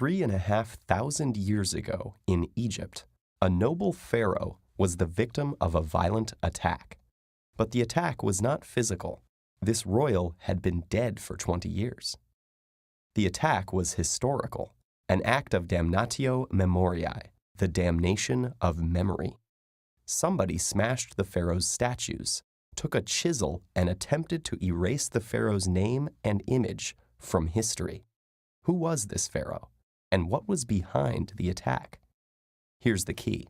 3,500 years ago in Egypt, a noble pharaoh was the victim of a violent attack. But the attack was not physical. This royal had been dead for 20 years. The attack was historical, an act of damnatio memoriae, the damnation of memory. Somebody smashed the pharaoh's statues, took a chisel, and attempted to erase the pharaoh's name and image from history. Who was this pharaoh, and what was behind the attack? Here's the key.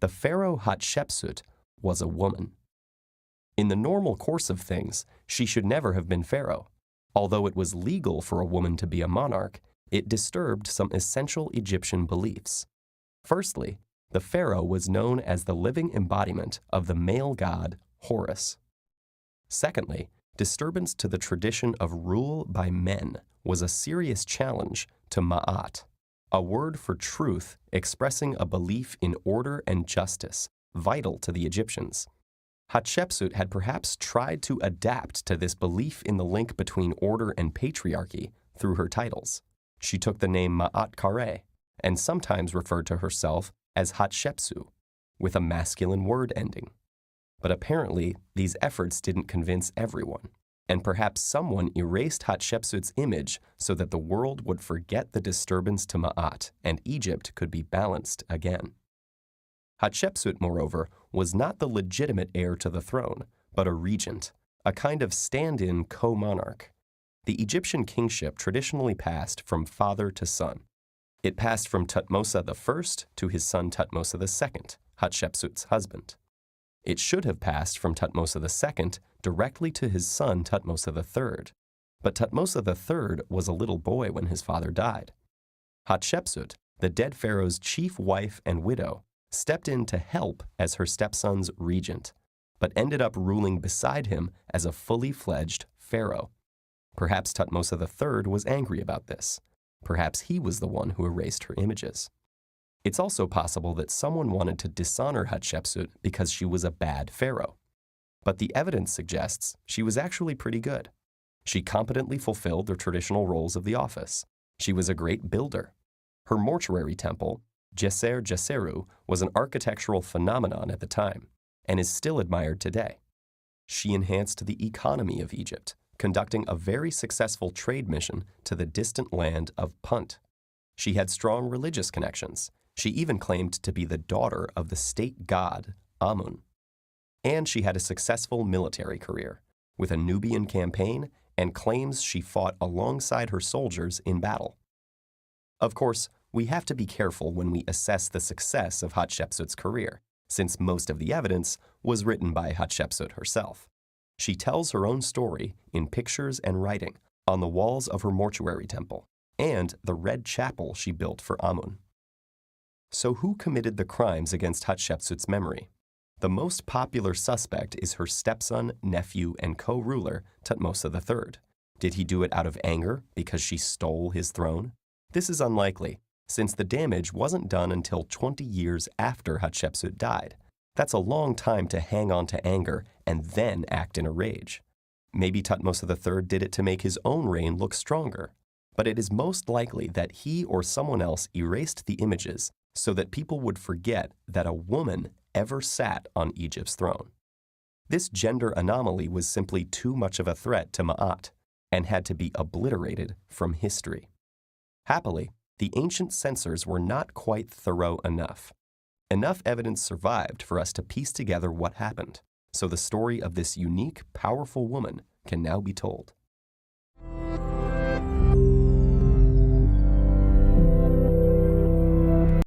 The pharaoh Hatshepsut was a woman. In the normal course of things, she should never have been pharaoh. Although it was legal for a woman to be a monarch, it disturbed some essential Egyptian beliefs. Firstly, the pharaoh was known as the living embodiment of the male god Horus. Secondly, disturbance to the tradition of rule by men was a serious challenge to Ma'at, a word for truth expressing a belief in order and justice, vital to the Egyptians. Hatshepsut had perhaps tried to adapt to this belief in the link between order and patriarchy through her titles. She took the name Ma'at Kare and sometimes referred to herself as Hatshepsu, with a masculine word ending. But apparently, these efforts didn't convince everyone, and perhaps someone erased Hatshepsut's image so that the world would forget the disturbance to Ma'at and Egypt could be balanced again. Hatshepsut, moreover, was not the legitimate heir to the throne, but a regent, a kind of stand-in co-monarch. The Egyptian kingship traditionally passed from father to son. It passed from Thutmose I to his son Thutmose II, Hatshepsut's husband. It should have passed from Thutmose II directly to his son Thutmose III, but Thutmose III was a little boy when his father died. Hatshepsut, the dead pharaoh's chief wife and widow, stepped in to help as her stepson's regent, but ended up ruling beside him as a fully fledged pharaoh. Perhaps Thutmose III was angry about this. Perhaps he was the one who erased her images. It's also possible that someone wanted to dishonor Hatshepsut because she was a bad pharaoh. But the evidence suggests she was actually pretty good. She competently fulfilled the traditional roles of the office. She was a great builder. Her mortuary temple, Djeser Djeseru, was an architectural phenomenon at the time and is still admired today. She enhanced the economy of Egypt, conducting a very successful trade mission to the distant land of Punt. She had strong religious connections. She even claimed to be the daughter of the state god Amun. And she had a successful military career, with a Nubian campaign and claims she fought alongside her soldiers in battle. Of course, we have to be careful when we assess the success of Hatshepsut's career, since most of the evidence was written by Hatshepsut herself. She tells her own story in pictures and writing on the walls of her mortuary temple and the red chapel she built for Amun. So who committed the crimes against Hatshepsut's memory? The most popular suspect is her stepson, nephew, and co-ruler, Thutmose III. Did he do it out of anger because she stole his throne? This is unlikely, since the damage wasn't done until 20 years after Hatshepsut died. That's a long time to hang on to anger and then act in a rage. Maybe Thutmose III did it to make his own reign look stronger, but it is most likely that he or someone else erased the images so that people would forget that a woman ever sat on Egypt's throne. This gender anomaly was simply too much of a threat to Ma'at and had to be obliterated from history. Happily, the ancient censors were not quite thorough enough. Enough evidence survived for us to piece together what happened, so the story of this unique, powerful woman can now be told.